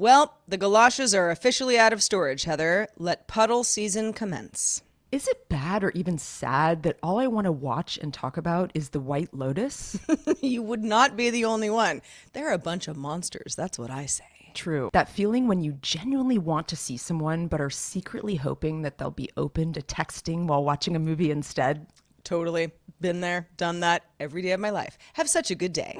Well, the galoshes are officially out of storage, Heather. Let puddle season commence. Is it bad or even sad that all I want to watch and talk about is the White Lotus? You would not be the only one. They're a bunch of monsters. That's what I say. True. That feeling when you genuinely want to see someone but are secretly hoping that they'll be open to texting while watching a movie instead. Totally. Been there, done that every day of my life. Have such a good day.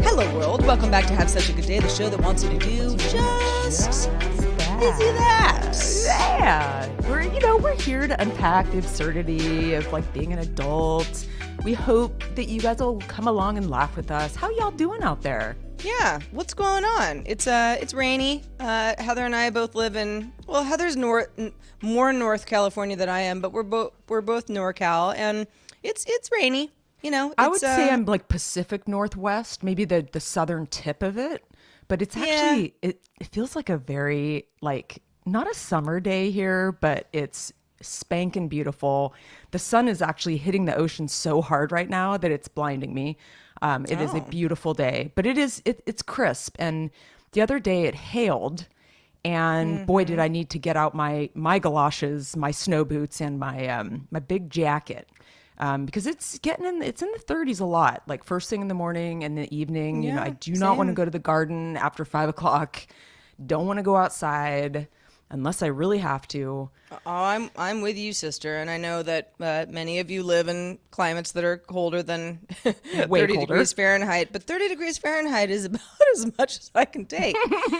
Hello, world. Welcome back to Have Such a Good Day, the show that wants you to do just easy that. Yeah. We're here to unpack the absurdity of being an adult. We hope that you guys will come along and laugh with us. How y'all doing out there? Yeah, what's going on? It's rainy. Heather and I both live in, well, Heather's more North California than I am, but we're both NorCal, and it's rainy. I would say I'm Pacific Northwest, maybe the southern tip of it, but it's actually it feels like a very not a summer day here, but it's spanking beautiful. The sun is actually hitting the ocean so hard right now that it's blinding me. It is a beautiful day, but it's crisp. And the other day it hailed, and boy, did I need to get out my galoshes, my snow boots, and my big jacket. Because it's in the 30s a lot, first thing in the morning and the evening. Yeah, I do not want to go to the garden after 5 o'clock. Don't want to go outside unless I really have to. Oh, I'm with you, sister. And I know that many of you live in climates that are colder than 30 degrees Fahrenheit. But 30 degrees Fahrenheit is about as much as I can take.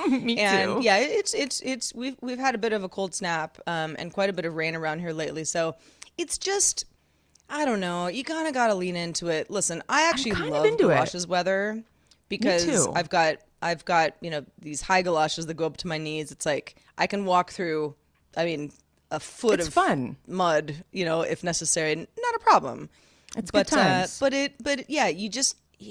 Me and too. Yeah, it's we've had a bit of a cold snap and quite a bit of rain around here lately. So it's just, I don't know. You kind of got to lean into it. Listen, I actually love galoshes weather because I've got these high galoshes that go up to my knees. It's I can walk through, a foot of mud, if necessary. Not a problem. It's good times. But you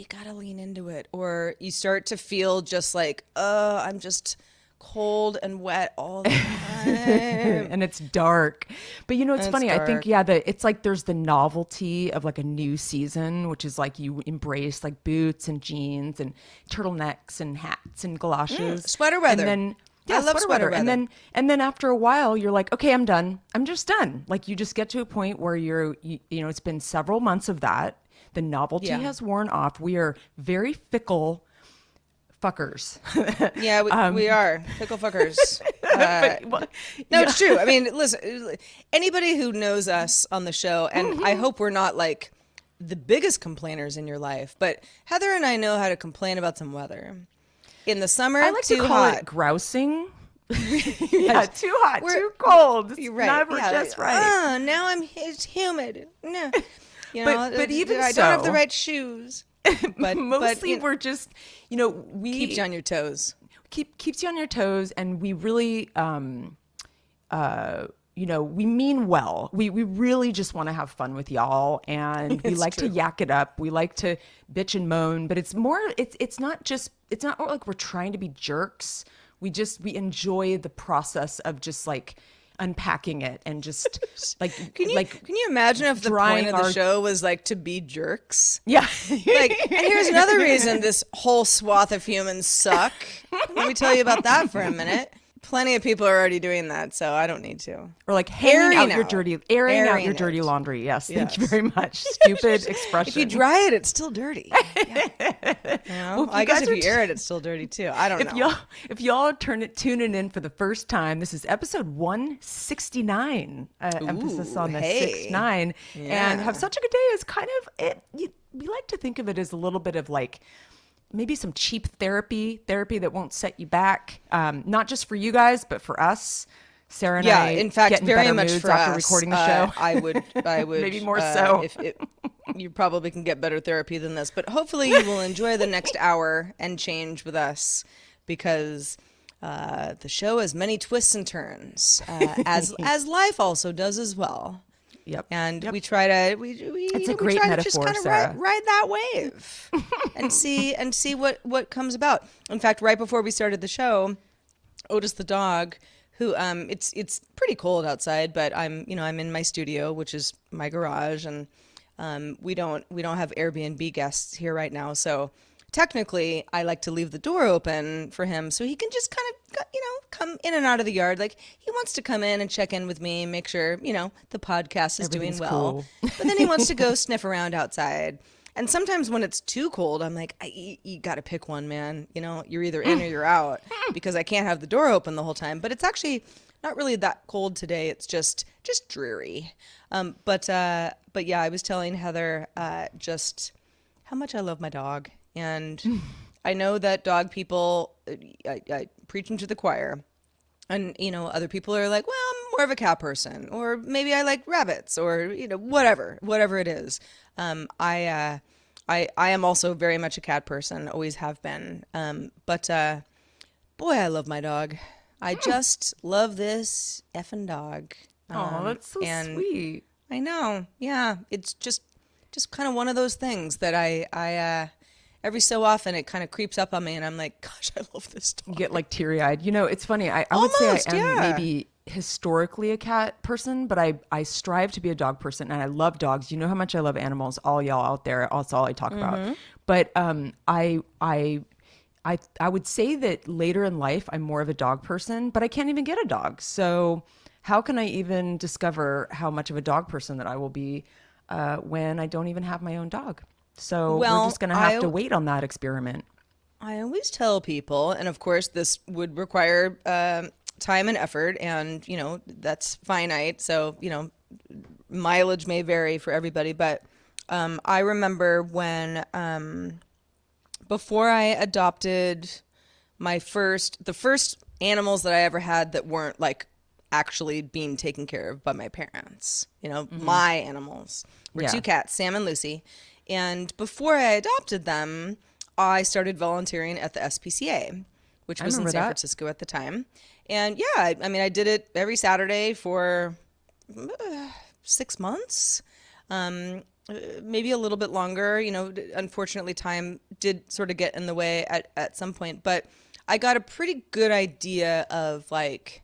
got to lean into it, or you start to feel just I'm just cold and wet all the time. And it's dark. But it's funny. I think, it's there's the novelty of a new season, which is you embrace boots and jeans and turtlenecks and hats and galoshes. Sweater weather. And then, I love sweater weather. And then after a while, you're okay, I'm done. I'm just done. You just get to a point where it's been several months of that. The novelty has worn off. We are very fickle fuckers. Yeah, we are fickle fuckers. No, it's true. Listen, anybody who knows us on the show, and I hope we're not the biggest complainers in your life, but Heather and I know how to complain about some weather. In the summer, I like too to call hot. it grousing. Yeah, too hot, too cold. It's right. never just right. Now it's humid. No, but even I don't have the right shoes. But mostly we're just, we keeps you on your toes. Keeps you on your toes, and we really, we mean well. We really just want to have fun with y'all, and we like to yak it up. We like to bitch and moan, but it's not like we're trying to be jerks. We enjoy the process of just unpacking it and just can you imagine if the point of the show was to be jerks? Yeah. And here's another reason this whole swath of humans suck. Let me tell you about that for a minute. Plenty of people are already doing that, so I don't need to. Or airing out your dirty laundry. Yes, thank you very much. Stupid expression. If you dry it, it's still dirty. Yeah. Well, I guess if you air it, it's still dirty too. I don't know. If y'all tuning in for the first time, this is episode 169. Emphasis on the 6-9. Yeah. And Have Such a Good Day is kind of it. We like to think of it as a little bit of maybe some cheap therapy that won't set you back. Not just for you guys, but for us. Sarah and I, in fact, get in very better much moods for after us. recording the show. I would maybe more so. You probably can get better therapy than this, but hopefully you will enjoy the next hour and change with us, because the show has many twists and turns, as life also does as well. Yep. And yep. we try to it's a we great try metaphor, to just kind of Sarah. ride that wave and see what comes about. In fact, right before we started the show, Otis the dog, who it's pretty cold outside, but I'm in my studio, which is my garage, and we don't have Airbnb guests here right now, so technically I like to leave the door open for him so he can just kind of come in and out of the yard. Like, he wants to come in and check in with me, make sure the podcast is doing Everything's well, cool. but then he wants to go sniff around outside. And sometimes when it's too cold, I'm like, you got to pick one, man. You're either in or you're out, because I can't have the door open the whole time. But it's actually not really that cold today. It's just dreary. But yeah, I was telling Heather just how much I love my dog. And I know that dog people, I preach them to the choir. And, other people are like, well, I'm more of a cat person, or maybe I like rabbits, or, whatever it is. I am also very much a cat person, always have been. But boy, I love my dog. I just love this effing dog. Oh, that's so and sweet. I know. Yeah. It's just kind of one of those things that I every so often it kind of creeps up on me, and I'm like, gosh, I love this You dog. get like teary eyed. It's funny. I would say Almost, I am yeah. maybe historically a cat person, but I strive to be a dog person, and I love dogs. You know how much I love animals, all y'all out there. That's all I talk about. But I would say that later in life I'm more of a dog person, but I can't even get a dog. So how can I even discover how much of a dog person that I will be when I don't even have my own dog? So we're Well, just gonna have to wait on that experiment. I always tell people, and of course this would require time and effort, and that's finite. So mileage may vary for everybody, but I remember when before I adopted the first animals that I ever had that weren't like actually being taken care of by my parents. My animals were Yeah. two cats, Sam and Lucy. And before I adopted them, I started volunteering at the SPCA, which I was in remember San that. Francisco at the time. And yeah, I mean, I did it every Saturday for 6 months, maybe a little bit longer. Unfortunately, time did sort of get in the way at some point, but I got a pretty good idea of like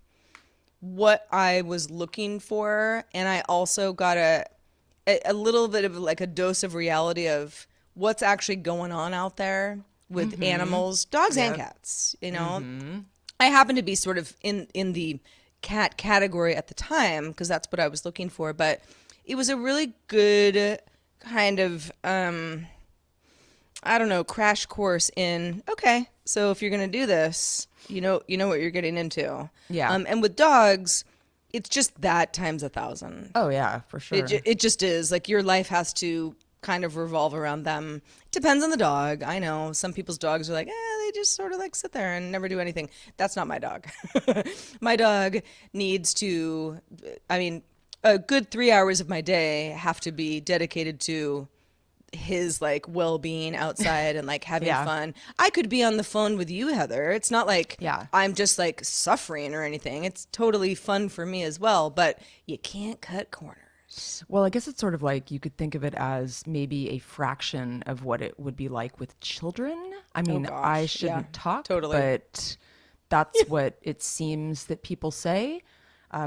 what I was looking for, and I also got a little bit of like a dose of reality of what's actually going on out there with animals, dogs and Yep. cats. I happened to be sort of in the cat category at the time because that's what I was looking for, but it was a really good kind of I don't know, crash course in, okay, so if you're going to do this, you know what you're getting into. Yeah. And with dogs, it's just that times 1,000. Oh yeah, for sure. It just is. Like, your life has to kind of revolve around them. Depends on the dog. I know some people's dogs are like, they just sort of like sit there and never do anything. That's not my dog. My dog needs to, I mean, a good 3 hours of my day have to be dedicated to his like well-being outside and like having Yeah. fun. I could be on the phone with you, Heather. It's not like Yeah. I'm just like suffering or anything. It's totally fun for me as well, but you can't cut corners. Well, I guess it's sort of like you could think of it as maybe a fraction of what it would be like with children. I mean, I gosh, shouldn't yeah, talk, totally. but that's what it seems that people say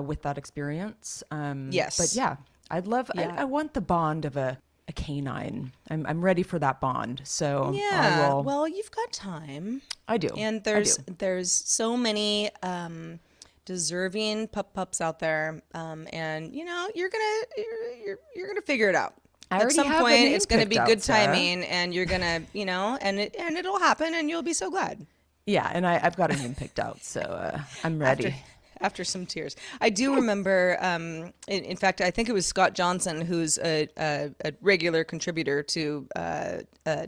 with that experience. Yes. But yeah, I'd love, Yeah. I want the bond of a canine. I'm ready for that bond. So I Yeah. will, Well, you've got time. I do. And I do. there's so many deserving pups out there, and you're gonna figure it out. I At already some have a point, name it's gonna picked be out, good Sarah. timing, and you're gonna and it'll happen, and you'll be so glad. Yeah, and I've got a name picked out, so I'm ready. After some tears. I do remember, in fact, I think it was Scott Johnson, who's a regular contributor to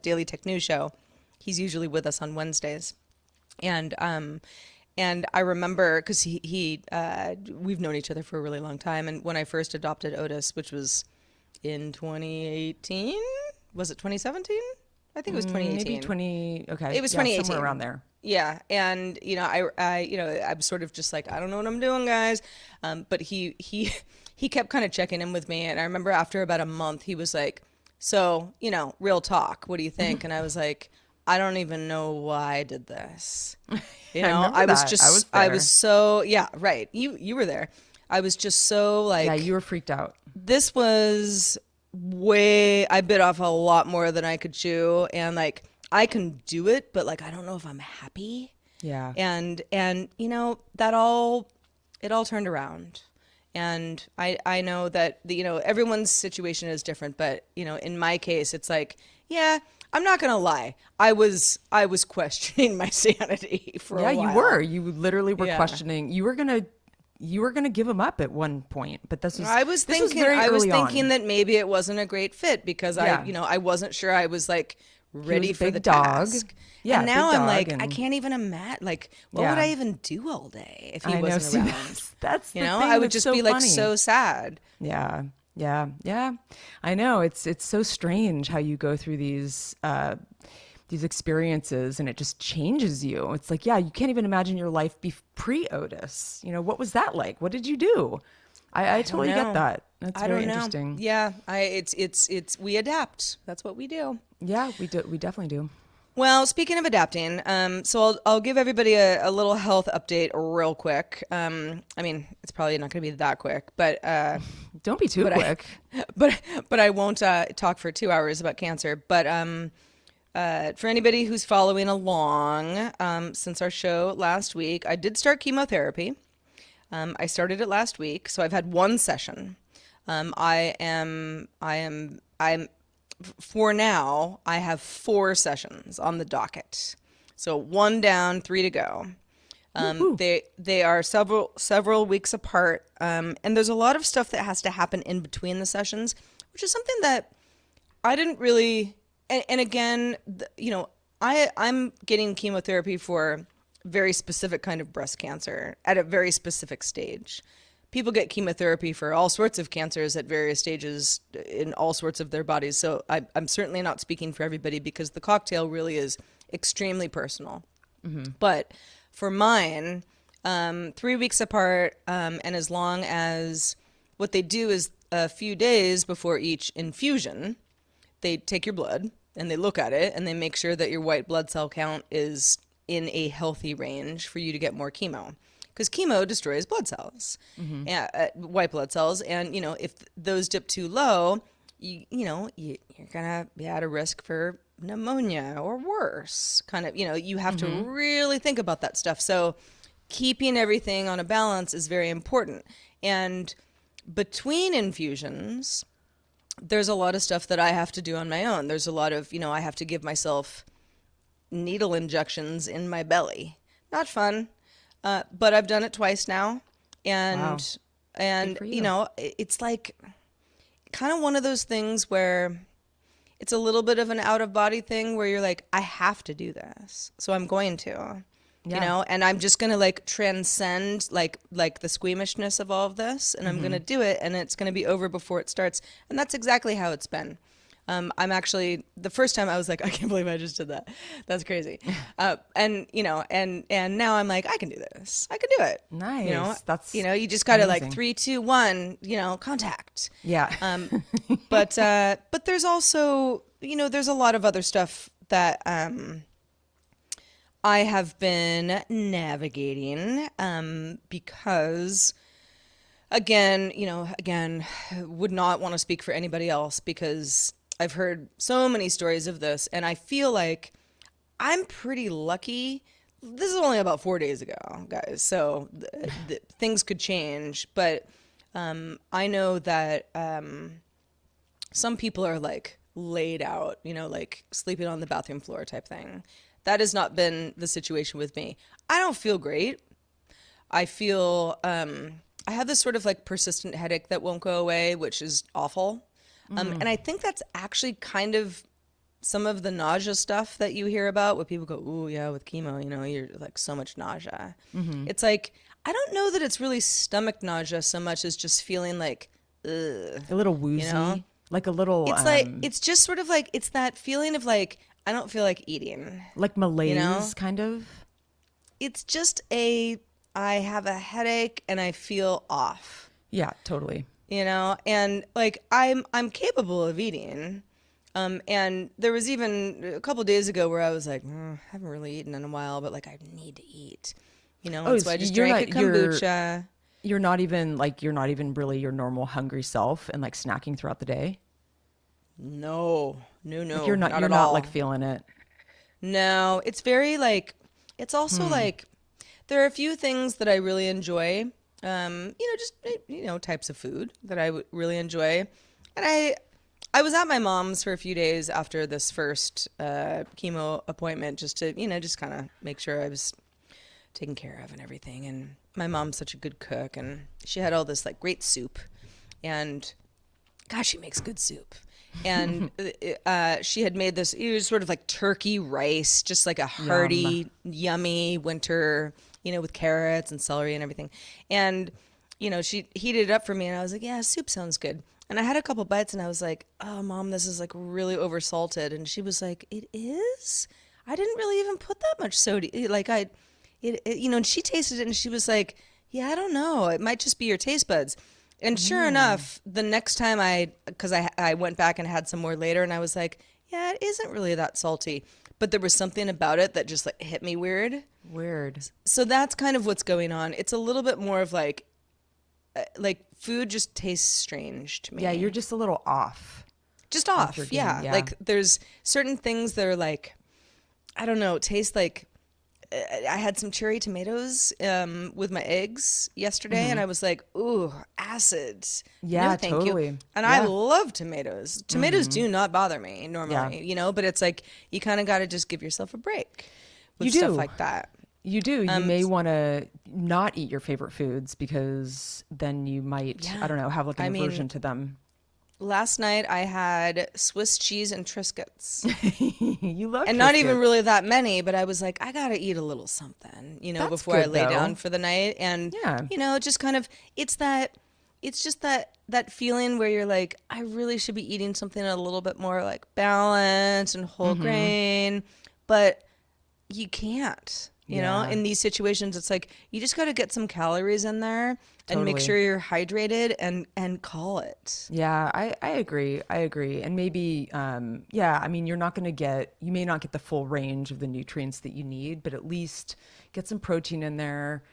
Daily Tech News Show. He's usually with us on Wednesdays. And I remember, because we've known each other for a really long time. And when I first adopted Otis, which was in 2018, was it 2017? I think it was 2018. Maybe 20. Okay, It was yeah, 2018. somewhere around there. Yeah, and I'm sort of just like, I don't know what I'm doing, guys. But he kept kind of checking in with me, and I remember after about a month, he was like, "So, real talk, what do you think?" And I was like, I don't even know why I did this. I remember that. I was I was there. so, yeah, right. You were there. I was just so Yeah, you like, were freaked out. this was I bit off a lot more than I could chew. And like, I can do it, but like, I don't know if I'm happy. Yeah. And it all turned around. And I know that everyone's situation is different, but in my case it's like, yeah, I'm not gonna lie, I was questioning my sanity for Yeah, a you were. while. You literally were Yeah. questioning. You were gonna give him up at one point, but this was very I was early thinking on. that maybe it wasn't a great fit because Yeah. I wasn't sure I was like He was ready a for the big dog. task. And Yeah, big now I'm dog like, I and can't even imagine, like, what would yeah. I even do all day if he I know. wasn't See, around? that's the I thing would that's just so be like funny. so sad. Yeah, yeah, yeah. I know it's so strange how you go through these experiences and it just changes you. It's like, yeah, you can't even imagine your life pre Otis. What was that like? What did you do? I I don't totally get know. that. That's I very don't know. interesting. Yeah, it's we adapt. That's what we do. Yeah, we do. We definitely do. Well, speaking of adapting, so I'll give everybody a little health update real quick. I mean, it's probably not going to be that quick, Don't be too but I, quick. but I won't talk for 2 hours about cancer. But for anybody who's following along, since our show last week, I did start chemotherapy. I started it last week, so I've had one session. I'm for now, I have 4 sessions on the docket. So one down, 3 to go. Woohoo. They are several weeks apart, and there's a lot of stuff that has to happen in between the sessions, which is something that I didn't really. And again, I'm getting chemotherapy for very specific kind of breast cancer at a very specific stage. People get chemotherapy for all sorts of cancers at various stages in all sorts of their bodies. So I'm certainly not speaking for everybody because the cocktail really is extremely personal. But for mine, 3 weeks apart, and as long as what they do is a few days before each infusion, they take your blood and they look at it and they make sure that your white blood cell count is in a healthy range for you to get more chemo. Because chemo destroys blood cells, white blood cells, and if those dip too low, you're gonna be at a risk for pneumonia or worse. Kind of, you have to really think about that stuff. So keeping everything on a balance is very important. And between infusions, there's a lot of stuff that I have to do on my own. There's a lot of, I have to give myself needle injections in my belly. Not fun, but I've done it twice now, Wow. and Good for you. it's like kind of one of those things where it's a little bit of an out of body thing where you're like, I have to do this, so I'm going to. Yeah. And I'm just gonna like transcend like the squeamishness of all of this, and I'm gonna do it, and it's gonna be over before it starts, and that's exactly how it's been. I'm actually the first time I was like, I can't believe I just did that. That's crazy. And now I'm like, I can do this. I can do it. Nice. That's You just gotta like amazing. 3, 2, 1. Contact. Yeah. But there's also there's a lot of other stuff that I have been navigating because again, would not want to speak for anybody else because I've heard so many stories of this, and I feel like I'm pretty lucky. This is only about 4 days ago, guys, so things could change. But I know that some people are like laid out, like sleeping on the bathroom floor type thing. That has not been the situation with me. I don't feel great. I feel I have this sort of like persistent headache that won't go away, which is awful. And I think that's actually kind of some of the nausea stuff that you hear about, where people go, "Ooh, yeah, with chemo, you're like so much nausea." It's like I don't know that it's really stomach nausea so much as just feeling like, ugh, A little you know. woozy, like a little It's like it's just sort of like it's that feeling of like I don't feel like eating. like You know, malaise kind of. it's just I have a headache and I feel off. Yeah, totally. And like I'm capable of eating, And there was even a couple days ago where I was like, I haven't really eaten in a while, but like I need to eat, and so I just drank a kombucha. You're not even really your normal hungry self and like snacking throughout the day. No, no, Like no, not you're at not like all. feeling it. No, it's very like, it's also like, there are a few things that I really enjoy. Just types of food that I would really enjoy, and I was at my mom's for a few days after this first chemo appointment, just to just kind of make sure I was taken care of and everything. And my mom's such a good cook, and she had all this like great soup, and gosh, she makes good soup. And she had made this, it was sort of like turkey rice, just like a Yum. hearty, yummy winter, with carrots and celery and everything. And, she heated it up for me, and I was like, yeah, soup sounds good. And I had a couple bites, and I was like, oh, Mom, this is like really oversalted. And she was like, it is? I didn't really even put that much soda. Like, and she tasted it, and she was like, yeah, I don't know. It might just be your taste buds. And sure enough, the next time because I went back and had some more later, and I was like, yeah, it isn't really that salty. But there was something about it that just like hit me weird. Weird. So that's kind of what's going on. It's a little bit more of like food just tastes strange to Yeah, you're me. just a little off Just with your off, game. yeah. Yeah. Like there's certain things that are like, I don't know, taste like I had some cherry tomatoes with my eggs yesterday, and I was like, "Ooh, acid! No, Yeah, thank you." totally. And I Yeah. love tomatoes. Tomatoes do not bother me Yeah. normally, but it's like you kind of got to just give yourself a break with You stuff do. like that. You do. You Um, may want to not eat your favorite foods because then you might, I yeah. don't know, have like an I mean, aversion to them. last night I had Swiss cheese and Triscuits. You love And not even Triscuits. really that many, but I was like, I gotta eat a little something, That's before I good lay down though. for the night. And Yeah. just kind of, it's just that feeling where you're like, I really should be eating something a little bit more like balanced and whole grain, but you can't. Yeah. In these situations, it's like you just got to get some calories in there and make Totally. sure you're hydrated and call it. Yeah, I agree. I agree. And maybe, yeah, I mean, you may not get the full range of the nutrients that you need, but at least get some protein in there.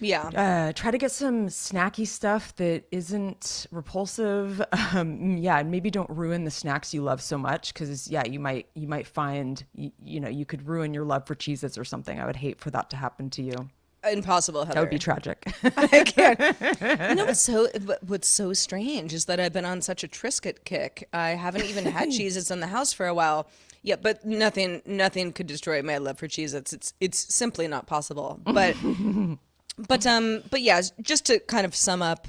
Yeah. Try to get some snacky stuff that isn't repulsive. Yeah, and maybe don't ruin the snacks you love so much because yeah, you might find you could ruin your love for Cheez-Its or something. I would hate for that to happen to you. Impossible, That would be Heather. tragic. I can't. What's so strange is that I've been on such a Triscuit kick. I haven't even had Cheez-Its in the house for a while. Yeah, but nothing could destroy my love for Cheez-Its. It's simply not possible. But yeah, just to kind of sum up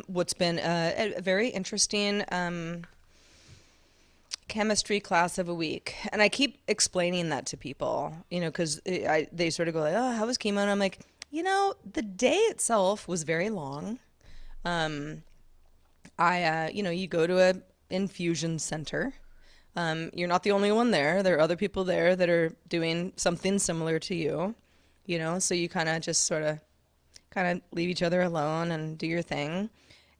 what's been a very interesting chemistry class of a week. And I keep explaining that to people, because they sort of go like, "Oh, how was chemo?" And I'm like, the day itself was very long. You go to a infusion center. You're not the only one there. There are other people there that are doing something similar to you, so you kind of leave each other alone and do your thing.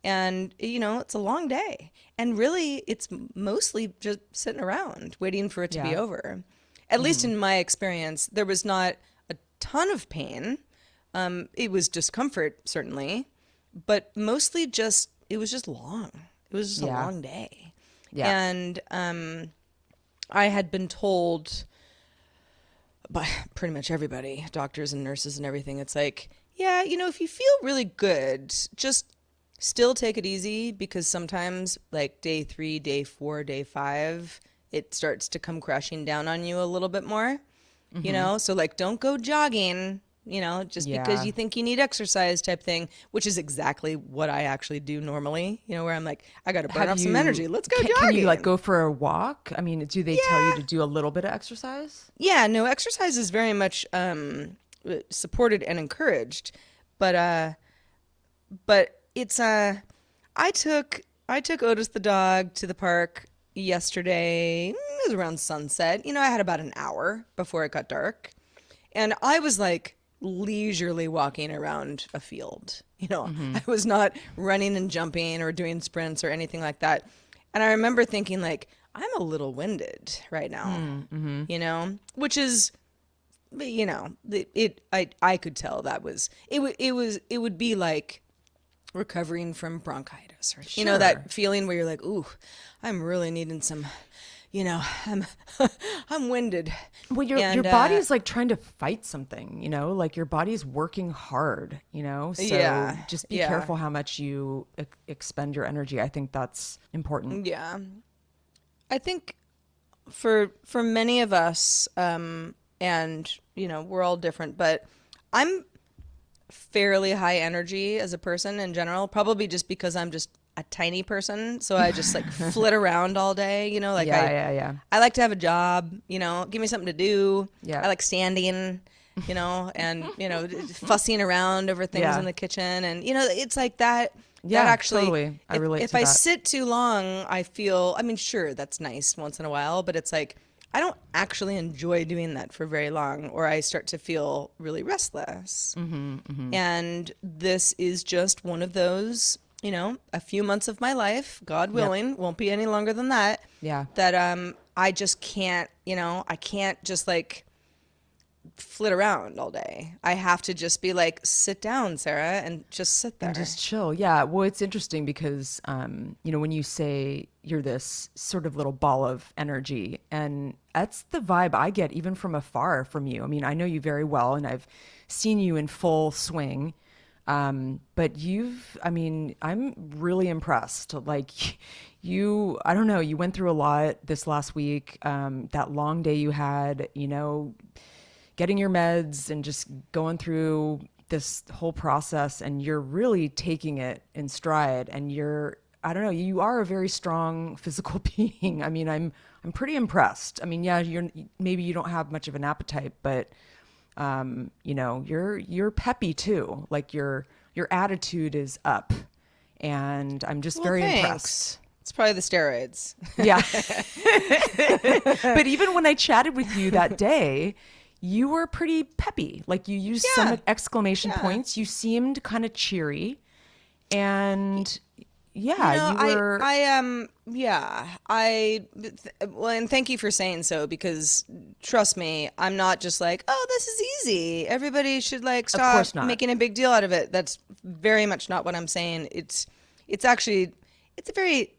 And, it's a long day. And really, it's mostly just sitting around waiting for it to be Yeah. over. At least in my experience, there was not a ton of pain. It was discomfort, certainly, but mostly it was just long. It was just a Yeah. long day. Yeah. And I had been told by pretty much everybody, doctors and nurses and everything, it's like, yeah, if you feel really good, just still take it easy because sometimes like day 3, day 4, day 5, it starts to come crashing down on you a little bit more, So like don't go jogging, just because Yeah. you think you need exercise type thing, which is exactly what I actually do normally, where I'm like, I got to burn off some energy. Let's go Can you like jogging. go for a walk? I mean, do they tell you to do a little bit of exercise? Yeah, no, exercise is very much supported and encouraged, but it's I took Otis the dog to the park yesterday. It was around sunset. I had about an hour before it got dark, and I was like leisurely walking around a field. I was not running and jumping or doing sprints or anything like that. And I remember thinking like, I'm a little winded right now, which is, I could tell that was, it would be like recovering from bronchitis, or, that feeling where you're like, ooh, I'm really needing some, I'm, I'm winded. Well, your body's like trying to fight something, like your body's working hard, so just be careful how much you expend your energy. I think that's important. Yeah. I think for many of us, and we're all different, but I'm fairly high energy as a person in general, probably just because I'm just a tiny person, so I just like flit around all day, like I like to have a job, give me something to do. I like standing, and fussing around over things in the kitchen, and it's like that. That actually, totally. I relate if to I that. sit too long, I feel, I mean, sure, that's nice once in a while, but it's like I don't actually enjoy doing that for very long, or I start to feel really restless. And this is just one of those, a few months of my life, God willing, won't be any longer than that. Yeah. That I just can't, I can't just like flit around all day. I have to just be like, sit down, Sarah, and just sit there. And just chill. Yeah. Well, it's interesting because, when you say you're this sort of little ball of energy, and that's the vibe I get even from afar from you. I mean, I know you very well, and I've seen you in full swing. But I'm really impressed. Like I don't know, you went through a lot this last week. That long day you had, getting your meds and just going through this whole process, and you're really taking it in stride, and I don't know, you are a very strong physical being. I mean, I'm pretty impressed. I mean, yeah, maybe you don't have much of an appetite, but you're peppy too. Like your attitude is up, and I'm just very impressed. It's probably the steroids. Yeah. But even when I chatted with you that day, you were pretty peppy. Like you used some exclamation points. You seemed kind of cheery, and you were. Well, and thank you for saying so, because trust me, I'm not just like, oh, this is easy, everybody should like stop making a big deal out of it. That's very much not what I'm saying. It's actually, it's a very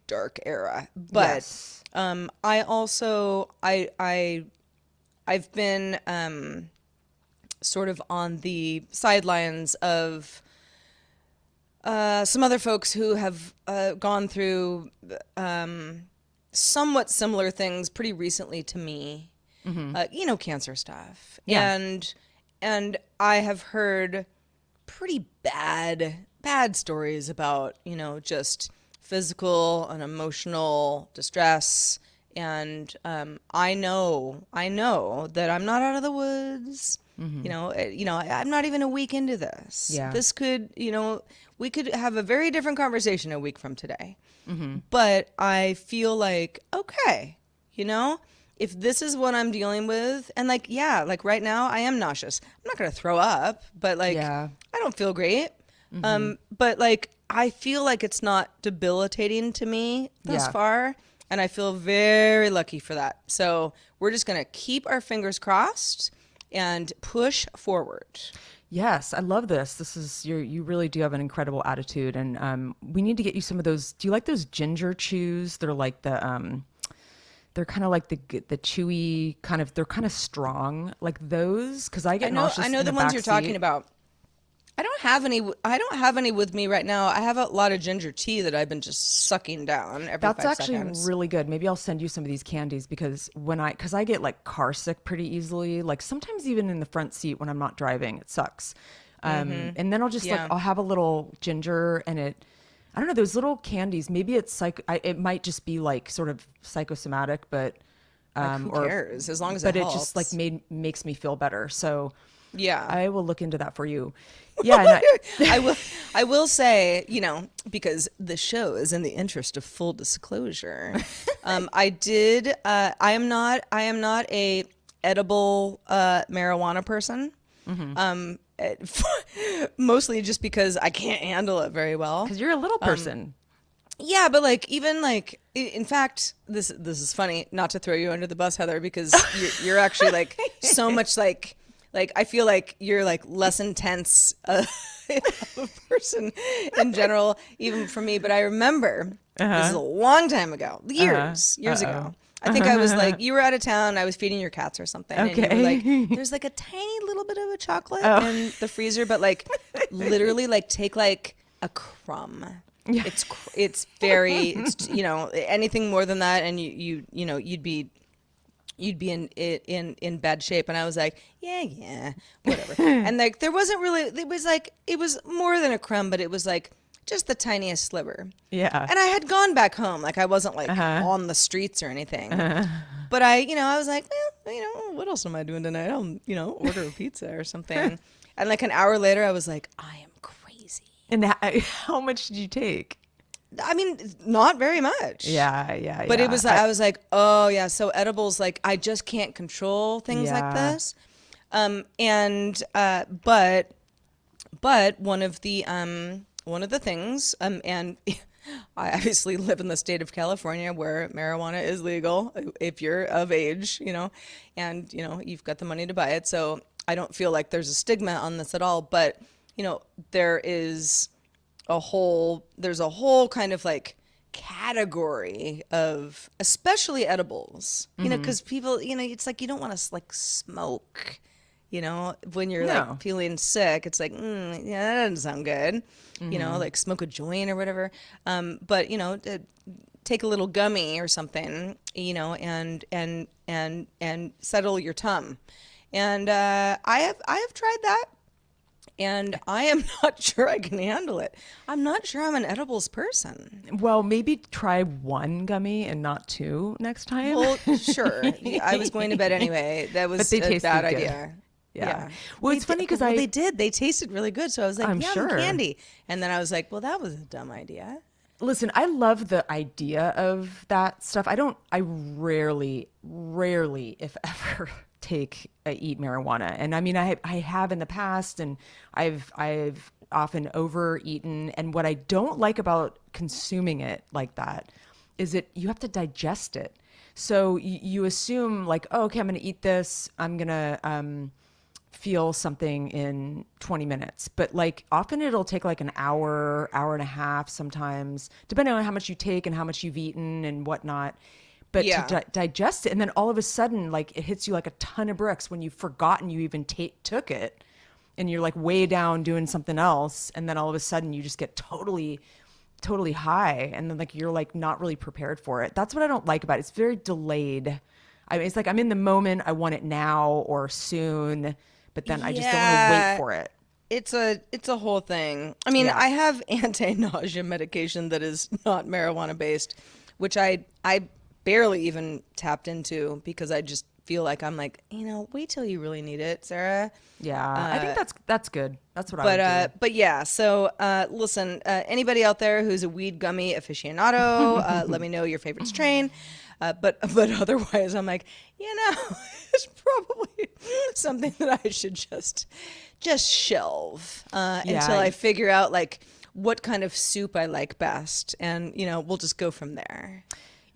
dark era, but Yes. I also I've been sort of on the sidelines of some other folks who have gone through somewhat similar things pretty recently to me, cancer stuff. Yeah. And I have heard pretty bad stories about, just physical and emotional distress. And I know that I'm not out of the woods. I'm not even a week into this. Yeah. This could, we could have a very different conversation a week from today. But I feel like, okay, if this is what I'm dealing with, and like right now I am nauseous. I'm not going to throw up, but like, I don't feel great. But like, I feel like it's not debilitating to me thus far. And I feel very lucky for that. So we're just going to keep our fingers crossed and push forward. Yes, I love this. This is you really do have an incredible attitude, and we need to get you some of those. Do you like those ginger chews? They're like they're kind of like the chewy kind of. They're kind of strong, like those. Because I get nauseous. I know in the ones you're talking backseat. about. I don't have any with me right now. I have a lot of ginger tea that I've been just sucking down every That's 5 actually seconds. really good. Maybe I'll send you some of these candies because because I get like car sick pretty easily. Like sometimes even in the front seat when I'm not driving, it sucks. And then I'll just I'll have a little ginger, and I don't know, those little candies. Maybe it's it might just be like sort of psychosomatic, but Who cares? As long as it helps. it just like makes me feel better. So Yeah. I will look into that for you. Yeah, and I will say, because the show is in the interest of full disclosure. I am not a edible marijuana person. Mostly just because I can't handle it very well. because you're a little person. Yeah, but like even like in fact, this is funny. Not to throw you under the bus, Heather, because you're actually like so much like I feel like you're like less intense of a person in general, even for me. But I remember this is a long time ago, years Uh-oh. ago. I think I was like, you were out of town. I was feeding your cats or something, and you were like, Okay. "There's like a tiny little bit of a chocolate Oh. in the freezer, but like, literally, like take like a crumb. Yeah. It's very it's anything more than that, and you know you'd be in bad shape." And I was like, yeah, whatever. And like there wasn't really it was more than a crumb, but it was like just the tiniest sliver. Yeah. And I had gone back home, like I wasn't like Uh-huh. on the streets or anything. But I was like, well, what else am I doing tonight? I'll order a pizza or something. And like an hour later, I was like, I am crazy. And how much did you take? I mean, not very much. Yeah. But it was like, I was like, oh yeah, so edibles, like I just can't control things like Yeah. this. And but one of the things, and I obviously live in the state of California where marijuana is legal if you're of age, and you've got the money to buy it. So I don't feel like there's a stigma on this at all. But there is there's a whole kind of like category of especially edibles, because people, it's like you don't want to like smoke, when you're No. like feeling sick. It's like, yeah, that doesn't sound good, like smoke a joint or whatever. But take a little gummy or something, and settle your tum. And I have tried that. And I am not sure I can handle it. I'm not sure I'm an edibles person. Well, maybe try one gummy and not two next time. Well, sure. I was going to bed anyway. That But was they a tasted bad good. idea. Yeah. Well, it's funny because they did. They tasted really good. So I was like, I'm yeah, sure. candy. And then I was like, well, that was a dumb idea. Listen, I love the idea of that stuff. I rarely, if ever, eat marijuana. And I mean, I have in the past, and I've often overeaten. And what I don't like about consuming it like that is that you have to digest it. So you assume like, oh, okay, I'm going to eat this. I'm going to feel something in 20 minutes. But like often it'll take like an hour, hour and a half sometimes, depending on how much you take and how much you've eaten and whatnot. But Yeah. to digest it, and then all of a sudden, like it hits you like a ton of bricks when you've forgotten you even took it, and you're like way down doing something else, and then all of a sudden you just get totally high, and then like you're like not really prepared for it. That's what I don't like about it. It's very delayed. I mean, it's like I'm in the moment. I want it now or soon, but then I just don't want to wait for it. It's a whole thing. I mean, Yeah. I have anti-nausea medication that is not marijuana based, which I barely even tapped into because I just feel like I'm like, wait till you really need it, Sarah. Yeah, I think that's good. That's what I would do. But yeah, so listen, anybody out there who's a weed gummy aficionado, let me know your favorite strain. But otherwise, I'm like, it's probably something that I should just shelve until I figure out like what kind of soup I like best, and we'll just go from there.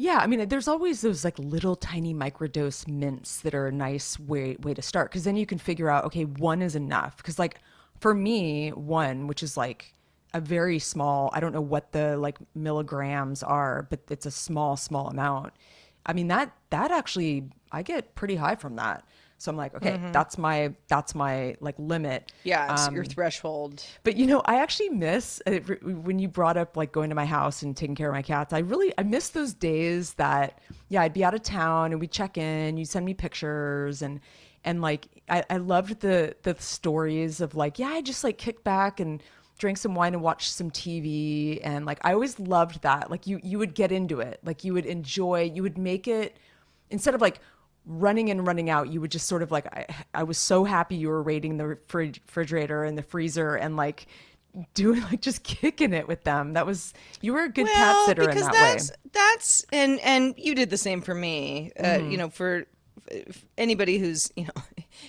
Yeah, I mean, there's always those like little tiny microdose mints that are a nice way to start, because then you can figure out, okay, one is enough. Because like for me, one, which is like a very small, I don't know what the like milligrams are, but it's a small amount. I mean, that actually, I get pretty high from that. So I'm like, okay, that's my like limit. Yeah, it's your threshold. But I actually miss when you brought up like going to my house and taking care of my cats. I miss those days that I'd be out of town and we'd check in. You'd send me pictures and like I loved the stories of like, I just like kicked back and drank some wine and watched some TV, and like I always loved that. Like you would get into it, like you would enjoy, you would make it instead of like running in, running out, you would just sort of like, I was so happy you were raiding the refrigerator and the freezer and like doing like just kicking it with them. You were a good cat sitter in that way. That's and you did the same for me. For anybody who's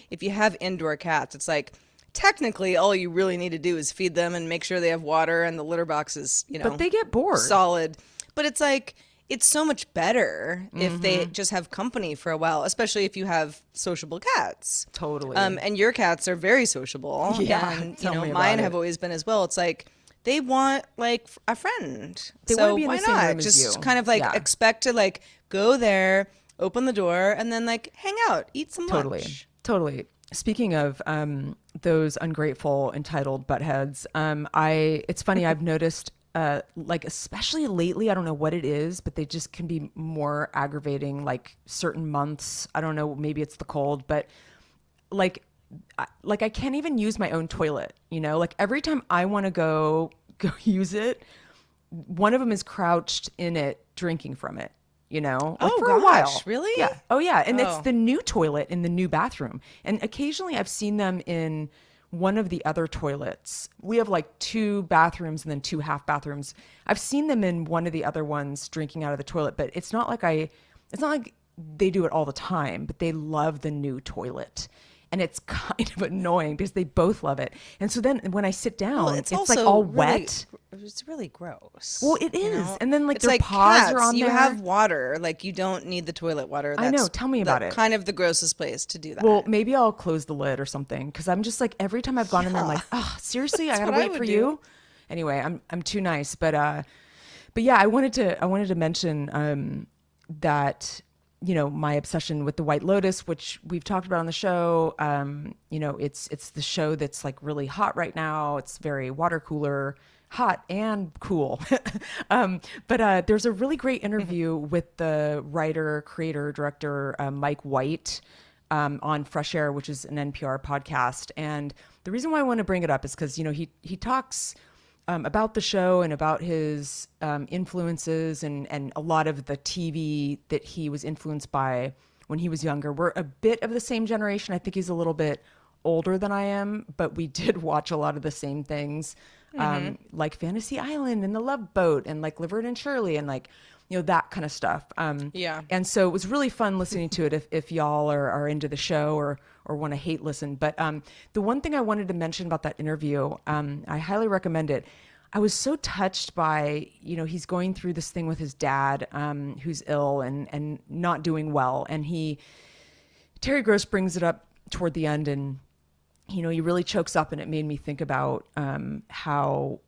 if you have indoor cats, it's like technically all you really need to do is feed them and make sure they have water and the litter box is, But they get bored. solid. But it's like, it's so much better if they just have company for a while, especially if you have sociable cats. Totally. And your cats are very sociable. Yeah, And, tell me about mine it. have always been as well. It's like, they want like a friend. They so wanna be in why the same not? room as Just you. kind of like Yeah. expect to like go there, open the door, and then like hang out, eat some Totally. lunch. Totally. Speaking of those ungrateful, entitled buttheads, it's funny, I've noticed, like, especially lately, I don't know what it is, but they just can be more aggravating, like certain months. I don't know, maybe it's the cold, but like, I can't even use my own toilet, like every time I want to go use it, one of them is crouched in it, drinking from it, like Oh, for a gosh, while. really? Yeah. Oh yeah. And it's Oh. the new toilet in the new bathroom. And occasionally I've seen them in one of the other toilets. We have like 2 bathrooms and then 2 half bathrooms. I've seen them in one of the other ones drinking out of the toilet, but it's not like they do it all the time, but they love the new toilet. And it's kind of annoying because they both love it. And so then when I sit down, Well, it's also like all really- wet. It's really gross. Well, it is. And then like it's their like paws cats. are on you there. have water. Like you don't need the toilet water. I know. Tell me about it. Kind of the grossest place to do that. Well, maybe I'll close the lid or something because I'm just like every time I've gone in there, I'm like, oh, seriously, I gotta what I wait would for do. you. Anyway, I'm too nice, but yeah, I wanted to mention that my obsession with the White Lotus, which we've talked about on the show. It's the show that's like really hot right now. It's very water cooler. Hot and cool. But there's a really great interview with the writer, creator, director, Mike White, on Fresh Air, which is an NPR podcast. And the reason why I want to bring it up is because, he talks about the show and about his influences and a lot of the TV that he was influenced by when he was younger. We're a bit of the same generation. I think he's a little bit older than I am, but we did watch a lot of the same things. Like Fantasy Island and The Love Boat and like Laverne and Shirley and like, that kind of stuff. Yeah. And so it was really fun listening to it if y'all are into the show or want to hate listen. But the one thing I wanted to mention about that interview, I highly recommend it. I was so touched by, he's going through this thing with his dad, who's ill and not doing well. And Terry Gross brings it up toward the end and he really chokes up, and it made me think about how,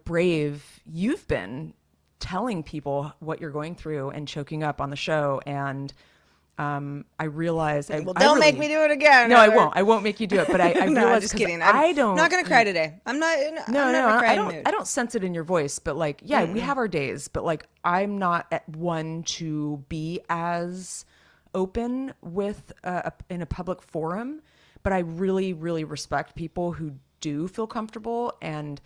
brave you've been telling people what you're going through and choking up on the show. And I realized, don't make me do it again. No, I won't make you do it. But I No, realized, I'm just 'cause kidding. I'm not going to cry today. I'm not. I'm no, not in a crying I don't. mood. I don't sense it in your voice, but like, yeah, we have our days, but like, I'm not at one to be as open with in a public forum, but I really, really respect people who do feel comfortable. And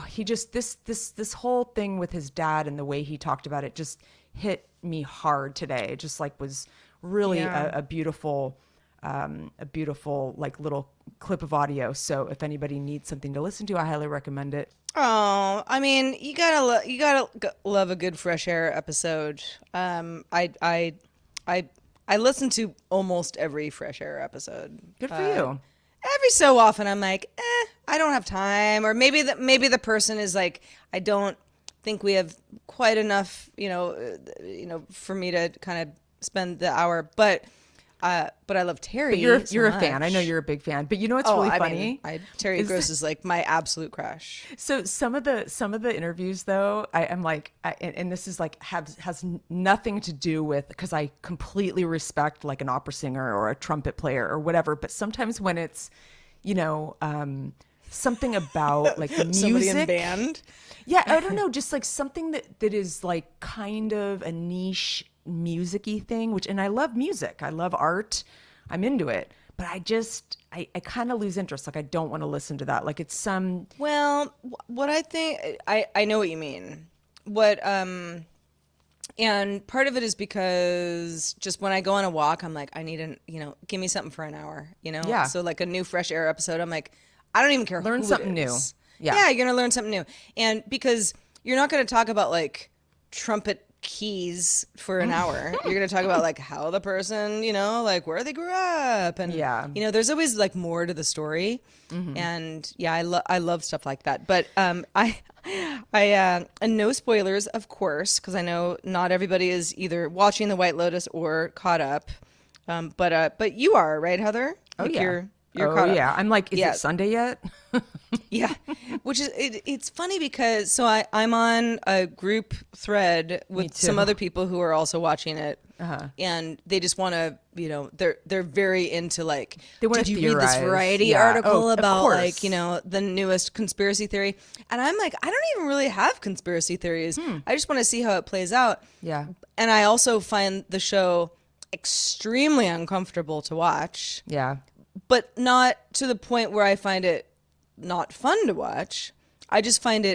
he just this whole thing with his dad and the way he talked about it just hit me hard today. It just like was really a beautiful like little clip of audio. So if anybody needs something to listen to, I highly recommend it. Oh, I mean, you gotta love a good Fresh Air episode. I listen to almost every Fresh Air episode. Good for you. Every so often, I'm like, I don't have time, or maybe the person is like, I don't think we have quite enough, for me to kind of spend the hour, but I love Terry. But you're so a fan. much. I know you're a big fan. But you know what's really funny? Terry Gross is like my absolute crush. So some of the interviews though, I'm like, and this is like has nothing to do with, because I completely respect like an opera singer or a trumpet player or whatever. But sometimes when it's, something about like the music, Somebody in band. yeah, I don't know, just like something that is like kind of a niche music-y thing, and I love music. I love art. I'm into it. But I kind of lose interest. Like I don't want to listen to that. Like it's some... Well, what I think, I know what you mean. And part of it is because just when I go on a walk, I'm like, I need give me something for an hour, Yeah. So like a new Fresh Air episode, I'm like, I don't even care. Learn who something it new. is. Yeah. Yeah, you're gonna learn something new, and because you're not gonna talk about like trumpet keys for an hour. You're going to talk about like how the person, like where they grew up, and Yeah. there's always like more to the story. And yeah, I love stuff like that. But and no spoilers, of course, because I know not everybody is either watching The White Lotus or caught up. But you are, right, Heather? Oh Like yeah. you're Oh caught up. yeah. I'm like, is Yeah. it Sunday yet? Yeah, which is it's funny because I'm on a group thread Me with some too. other people who are also watching it, and they just want to, they're very into like, They wanna did you read this theorize. Variety Yeah. article Oh, of about like course. the newest conspiracy theory? And I'm like, I don't even really have conspiracy theories. I just want to see how it plays out. Yeah. And I also find the show extremely uncomfortable to watch, Yeah. but not to the point where I find it not fun to watch. I just find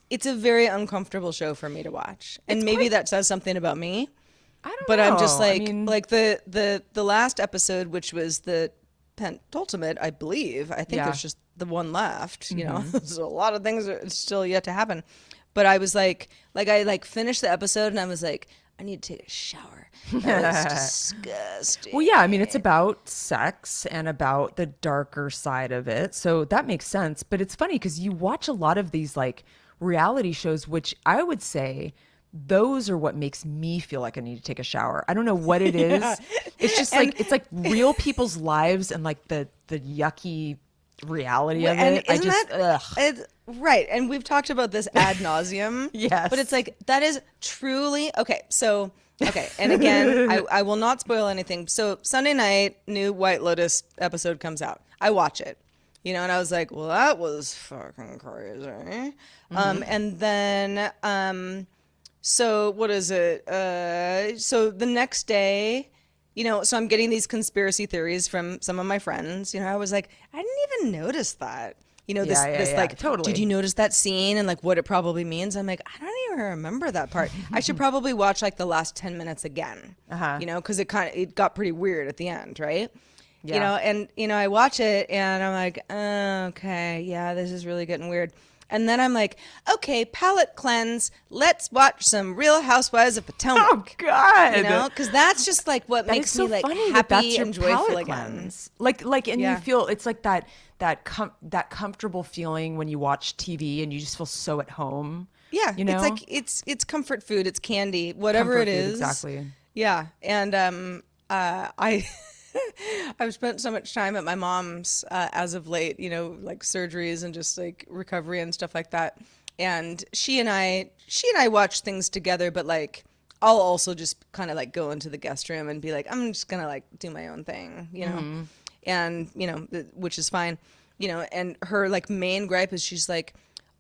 it's a very uncomfortable show for me to watch. And maybe that says something about me. I don't But know. I'm just I mean, like the last episode, which was the penultimate, I believe. I think Yeah. there's just the one left, There's a lot of things that are still yet to happen. But I was I like finished the episode and I was like, I need to take a shower. That was disgusting. well, yeah, I mean, it's about sex and about the darker side of it. So that makes sense. But it's funny because you watch a lot of these like reality shows, which I would say those are what makes me feel like I need to take a shower. I don't know what it is. It's just like, it's like real people's lives and like the yucky reality of And it. I isn't just, that ugh. right? And we've talked about this ad nauseum. Yes. But it's like that is truly okay. So okay, and again, I will not spoil anything. So Sunday night, new White Lotus episode comes out. I watch it, and I was like, well, that was fucking crazy. And then so what is it? So the next day. So I'm getting these conspiracy theories from some of my friends. I was like, I didn't even notice that. This like, totally. did you notice that scene and like what it probably means? I'm like, I don't even remember that part. I should probably watch like the last 10 minutes again. Because it got pretty weird at the end, right? Yeah. And I watch it and I'm like, okay, yeah, this is really getting weird. And then I'm like, okay, palate cleanse. Let's watch some Real Housewives of Potomac. Oh God. Because that's just like what That makes is so me like funny happy that's your and joyful palate again. cleanse. Like, and Yeah. you feel it's like that comfortable feeling when you watch TV and you just feel so at home. Yeah, You know? it's like it's comfort food, it's candy, whatever Comfort it food, is. exactly. Yeah, and I I've spent so much time at my mom's as of late, like surgeries and just like recovery and stuff like that. And she and I watch things together, but like I'll also just kind of like go into the guest room and be like, I'm just gonna like do my own thing, and which is fine, And her like main gripe is she's like,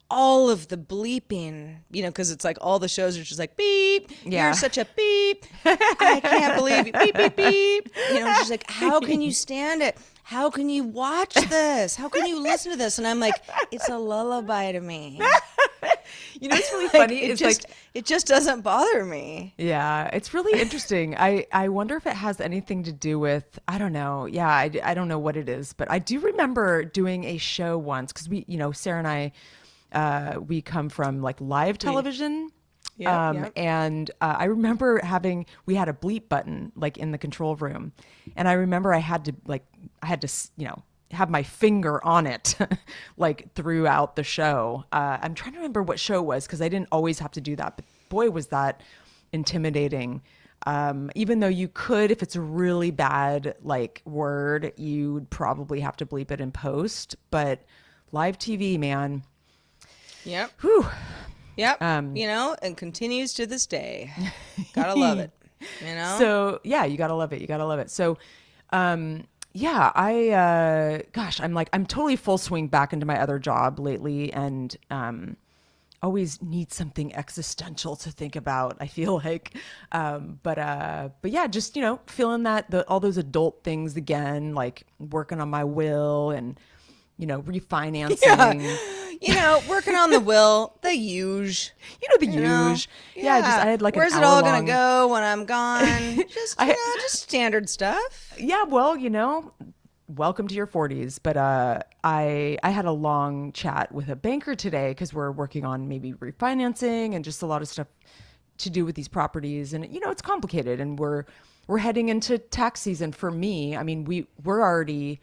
all of the bleeping, because it's like all the shows are just like beep. Yeah. You're such a beep. I can't believe you. Beep beep beep. She's like, how can you stand it? How can you watch this? How can you listen to this? And I'm like, it's a lullaby to me. It's really funny. It just doesn't bother me. Yeah, it's really interesting. I wonder if it has anything to do with, I don't know. Yeah, I don't know what it is, but I do remember doing a show once because we, Sarah and I, we come from like live television. Yeah. And I remember we had a bleep button like in the control room. And I remember I had to, have my finger on it like throughout the show. I'm trying to remember what show it was because I didn't always have to do that. But boy, was that intimidating. Even though you could, if it's a really bad like word, you'd probably have to bleep it in post. But live TV, man. Yep. Whew. Yep. And continues to this day. Gotta love it. So yeah, you gotta love it. You gotta love it. So, yeah, I'm totally full swing back into my other job lately, and always need something existential to think about. I feel like, but yeah, just feeling all those adult things again, like working on my will and refinancing. Working on the will, the huge. The huge. Yeah, just I had like where's an it all hour-long- gonna go when I'm gone? Just just standard stuff. Yeah, well, welcome to your 40s. But I had a long chat with a banker today because we're working on maybe refinancing and just a lot of stuff to do with these properties, and it's complicated, and we're heading into tax season for me. I mean, we're already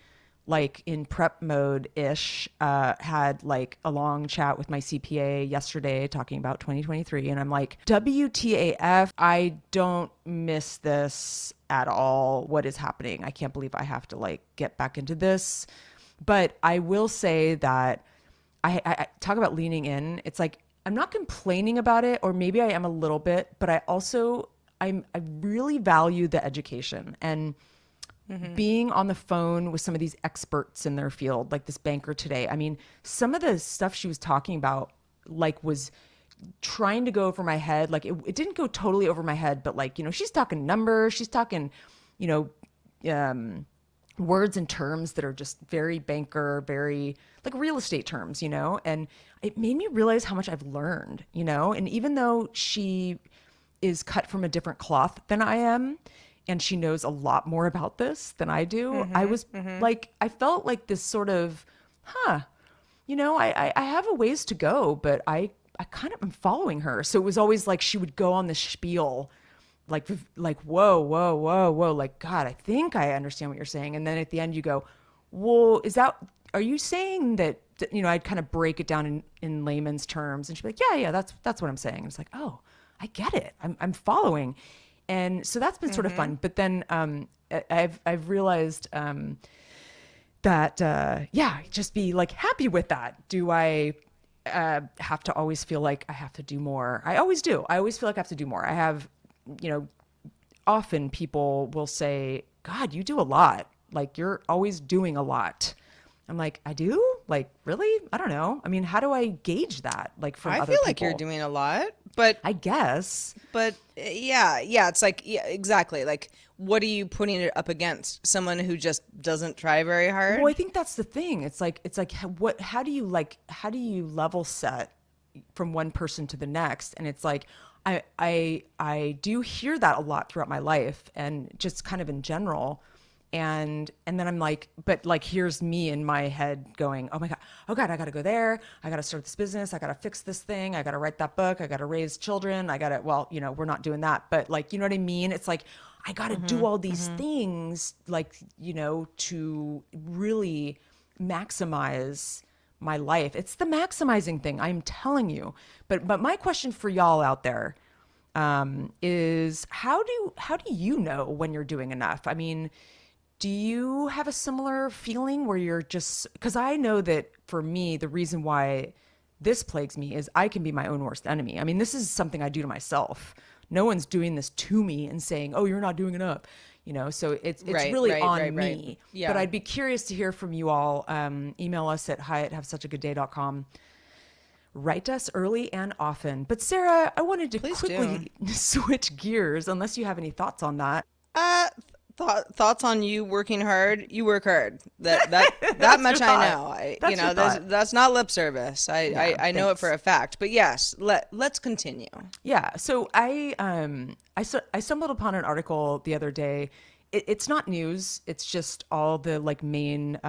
like in prep mode ish. Had like a long chat with my CPA yesterday talking about 2023, and I'm like, WTAF, I don't miss this at all. What is happening? I can't believe I have to like get back into this. But I will say that I talk about leaning in. It's like I'm not complaining about it, or maybe I am a little bit, but I really value the education and being on the phone with some of these experts in their field, like this banker today. I mean, some of the stuff she was talking about, like, was trying to go over my head. Like, it didn't go totally over my head, but like, she's talking numbers, she's talking, you words and terms that are just very banker, very like real estate terms, and it made me realize how much I've learned, and even though she is cut from a different cloth than I am, and she knows a lot more about this than I do, I was like, I felt like this sort of, I have a ways to go, but I kind of am following her. So it was always like she would go on this spiel like whoa, whoa, whoa, whoa, like, God, I think I understand what you're saying. And then at the end you go, well, are you saying that, I'd kind of break it down in layman's terms, and she'd be like, yeah, that's what I'm saying. And it's like, oh, I get it. I'm following. And so that's been sort of fun. But then I've realized that just be like happy with that. Do I have to always feel like I have to do more? I always do. I always feel like I have to do more. I have, often people will say, God, you do a lot. Like, you're always doing a lot. I'm like, I do? Like, really? I don't know. I mean, how do I gauge that? Like, from I other feel people? like you're doing a lot, but I guess. But yeah, it's like, yeah, exactly. Like, what are you putting it up against? Someone who just doesn't try very hard? Well, I think that's the thing. It's like how do you level set from one person to the next? And it's like, I do hear that a lot throughout my life, and just kind of in general. And then I'm like, but like, here's me in my head going, oh my God, I got to go there. I got to start this business. I got to fix this thing. I got to write that book. I got to raise children. Well, we're not doing that, but like, you know what I mean? It's like, I got to do all these things, like, to really maximize my life. It's the maximizing thing, I'm telling you. But my question for y'all out there is, how do you know when you're doing enough? I mean, do you have a similar feeling where you're just, because I know that for me, the reason why this plagues me is I can be my own worst enemy. I mean, this is something I do to myself. No one's doing this to me and saying, oh, you're not doing enough. So it's really on me. Yeah. But I'd be curious to hear from you all. Email us at hi@havesuchagoodday.com. Write us early and often. But Sarah, I wanted to quickly switch gears, unless you have any thoughts on that. Thoughts on you working hard? You work hard. That much I know. That's not lip service. I know it for a fact. But yes, let's continue. Yeah. So I stumbled upon an article the other day. It's not news. It's just all the like main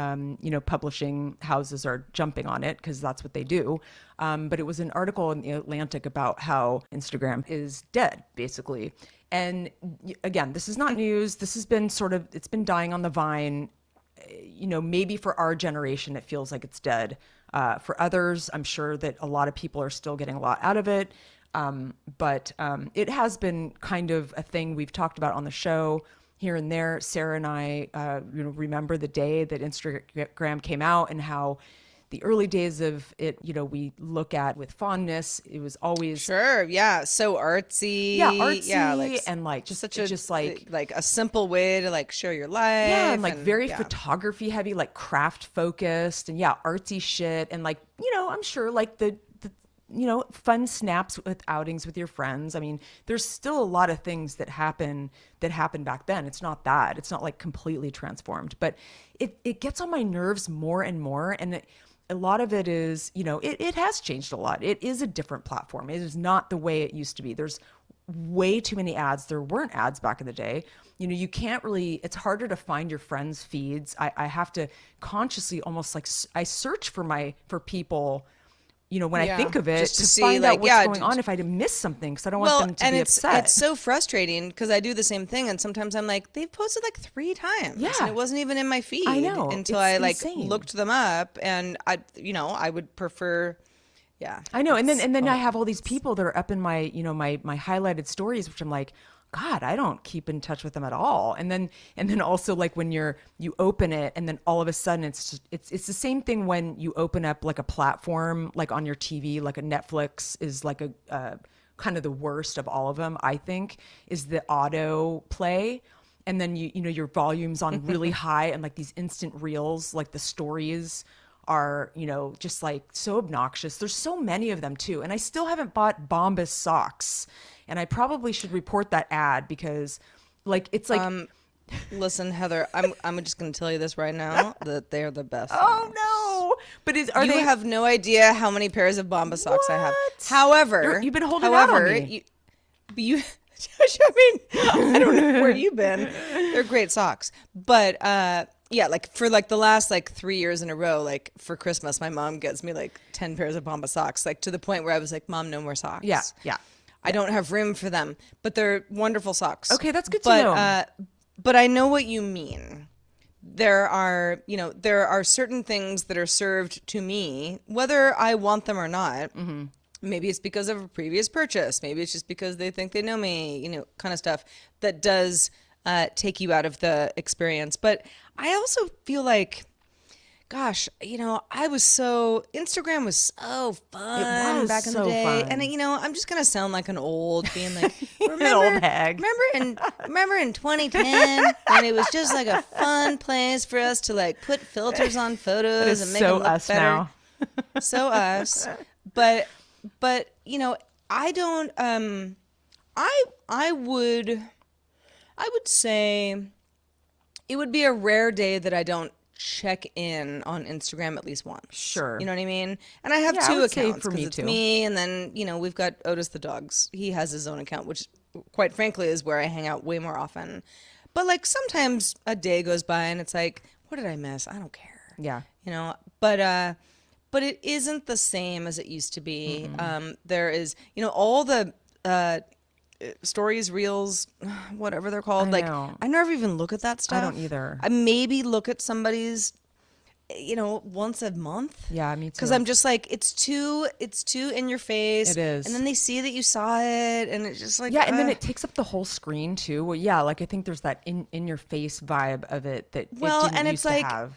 publishing houses are jumping on it because that's what they do. But it was an article in the Atlantic about how Instagram is dead, basically. And again, this is not news. This has been it's been dying on the vine. Maybe for our generation, it feels like it's dead. For others, I'm sure that a lot of people are still getting a lot out of it. But it has been kind of a thing we've talked about on the show here and there. Sarah and I, remember the day that Instagram came out and how the early days of it, we look at with fondness. It was always so artsy, and like just like a simple way to like show your life, and like very photography heavy, like craft focused, and artsy shit, and like I'm sure like the fun snaps with outings with your friends. I mean, there's still a lot of things that happened back then. It's not like completely transformed, but it gets on my nerves more and more, and a lot of it is, it has changed a lot. It is a different platform. It is not the way it used to be. There's way too many ads. There weren't ads back in the day. You can't really, it's harder to find your friends' feeds. I have to consciously almost like, I search for people, when I Yeah, think of it, just to to see, find out like, what's yeah, going on if I missed something, because I don't want well, them to and be it's upset. so frustrating because I do the same thing, and sometimes I'm like, they've posted like 3 times, and Yeah, it wasn't even in my I feed know. until It's I like insane. looked them up, and I would prefer, yeah, I know. And then it's I oh, have all these it's people that are up in my, my highlighted stories, which I'm like, God, I don't keep in touch with them at all. And then also like when you open it and then all of a sudden it's the same thing when you open up like a platform like on your TV, like a Netflix is like a kind of the worst of all of them, I think, is the auto play. And then your volume's on really high and like these instant reels, like the stories are, just like so obnoxious. There's so many of them too. And I still haven't bought Bombas socks. And I probably should report that ad because like it's like, Listen, Heather, I'm just going to tell you this right now that they're the best oh socks. no. But are You they have no idea how many pairs of Bomba socks I have. what? However, You've been holding out on however, me. you I mean, I don't know where you've been. They're great socks. But yeah, like for like the last like 3 years in a row, like for Christmas, my mom gets me like 10 pairs of Bomba socks, like to the point where I was like, Mom, no more socks. Yeah, yeah. I don't have room for them, but they're wonderful socks. Okay, that's good to But know. but I know what you mean. There are certain things that are served to me, whether I want them or not. Maybe it's because of a previous purchase. Maybe it's just because they think they know me, kind of stuff that does take you out of the experience. But I also feel like, gosh, Instagram was so It fun was back in the so day. And, fun. I'm just going to sound like an old being like, An old hag. remember in 2010 when it was just like a fun place for us to like put filters on That photos is and make so them look us better. now. So us. But I don't I would say it would be a rare day that I don't check in on Instagram at least once. Sure. You know what I mean? And I have Yeah, I two would say accounts for because me it's too. me and then, we've got Otis the dogs. He has his own account, which quite frankly is where I hang out way more often. But like sometimes a day goes by and it's like, what did I miss? I don't care. Yeah. But it isn't the same as it used to be. There is, all the stories, reels, whatever they're called. I Like, know. I never even look at that I stuff. don't either. I maybe look at somebody's, once a month. Yeah, me Because too. I'm just like, it's too in your face. It is. And then they see that you saw it, and it's just like, Yeah, and then it takes up the whole screen too. Well, yeah, like I think there's that in your face vibe of it that it well, didn't and used it's to like, have.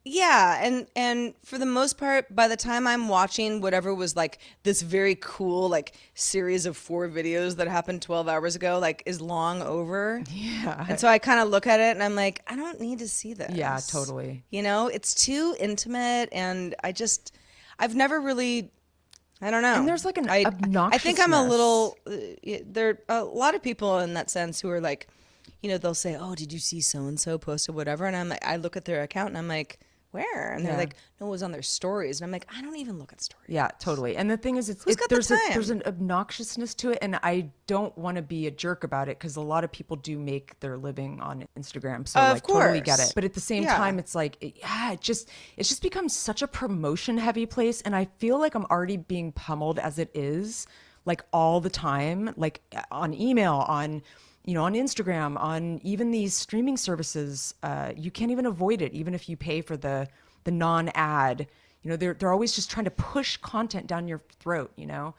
yeah, and for the most part, by the time I'm watching whatever was like this very cool like series of 4 videos that happened 12 hours ago, like is long over. Yeah. And so I kind of look at it and I'm like, I don't need to see this. Yeah, totally. It's too intimate, and I've never really, I don't know. And there's like an I think I'm a obnoxiousness. little. There are a lot of people in that sense who are like, they'll say, "Oh, did you see so and so posted whatever?" And I'm like, I look at their account and I'm like, "Where?" And they're Yeah. like, "No, it was on their stories." And I'm like, I don't even look at stories. Yeah, totally. And the thing is, Who's got the there's time? an obnoxiousness to it, and I don't want to be a jerk about it because a lot of people do make their living on Instagram, so Of like totally get course. it. But at the same Yeah. time, it's like, it's just become such a promotion heavy place, and I feel like I'm already being pummeled as it is, like all the time, like on email, on Instagram, on even these streaming services. You can't even avoid it, even if you pay for the non-ad. They're always just trying to push content down your throat. Yeah,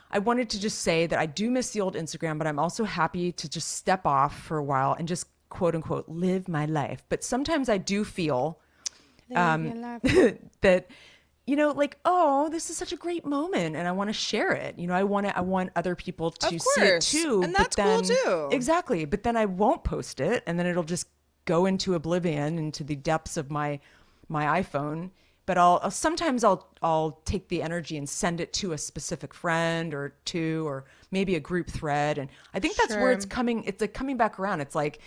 I wanted to just say that I do miss the old Instagram, but I'm also happy to just step off for a while and just quote unquote live my life. But sometimes I do feel that like, oh, this is such a great moment and I want to share it. I want other people to Of see it course. too. And but that's cool then too. exactly, but then I won't post it and then it'll just go into oblivion, into the depths of my iPhone. But I'll take the energy and send it to a specific friend or two, or maybe a group thread. And I think that's where Sure. it's coming. It's like coming back around. It's like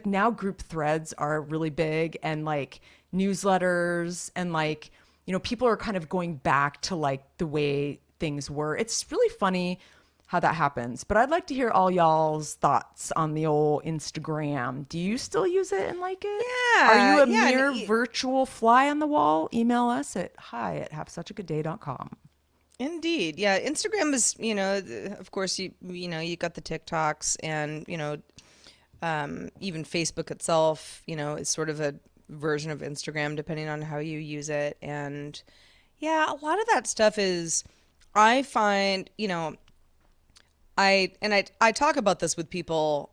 now group threads are really big, and like newsletters, and like, people are kind of going back to like the way things were. It's really funny. how that happens. But I'd like to hear all y'all's thoughts on the old Instagram. Do you still use it and like it? Are you a Yeah, mere virtual fly on the wall? Email us at hi@havesuchagoodday.com. indeed. Yeah, Instagram is, of course, you got the TikToks and, even Facebook itself, is sort of a version of Instagram depending on how you use it. And yeah, a lot of that stuff is, I find, I talk about this with people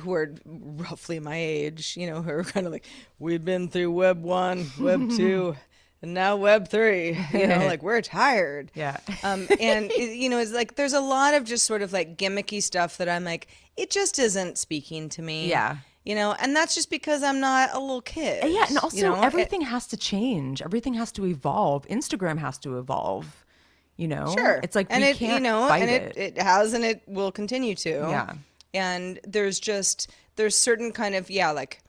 who are roughly my age, who are kind of like, we've been through Web 1, Web 2, and now Web 3, like we're tired. Yeah. And, it's like there's a lot of just sort of like gimmicky stuff that I'm like, it just isn't speaking to me. Yeah. And that's just because I'm not a little kid. Yeah, and also everything has to change. Everything has to evolve. Instagram has to evolve. Sure. It's like and we it, can't fight and it. it has and it will continue to. Yeah. And there's certain kind of, like,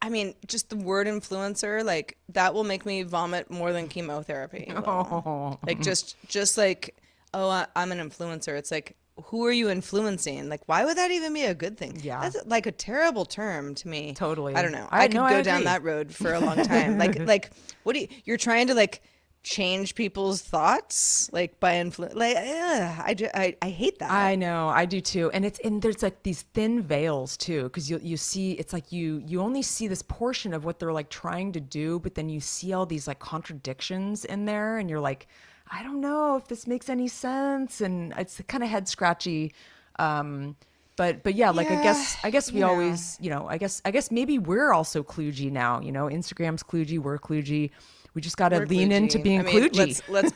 I mean, just the word influencer, like that will make me vomit more than chemotherapy. Like just like, oh, I'm an influencer. It's like, who are you influencing? Like, why would that even be a good thing? Yeah. That's like a terrible term to me. Totally. I don't know. I could go agree. down that road for a long time. like what do you're trying to like change people's thoughts like by influence, like I hate that. I know, I do too. And there's like these thin veils too, because you see, it's like you only see this portion of what they're like trying to do, but then you see all these like contradictions in there, and you're like, I don't know if this makes any sense, and it's kind of head scratchy. But yeah, like I guess we always, I guess maybe we're also kludgy now. Instagram's kludgy, we're kludgy. We just got to lean into being kludgy. Let's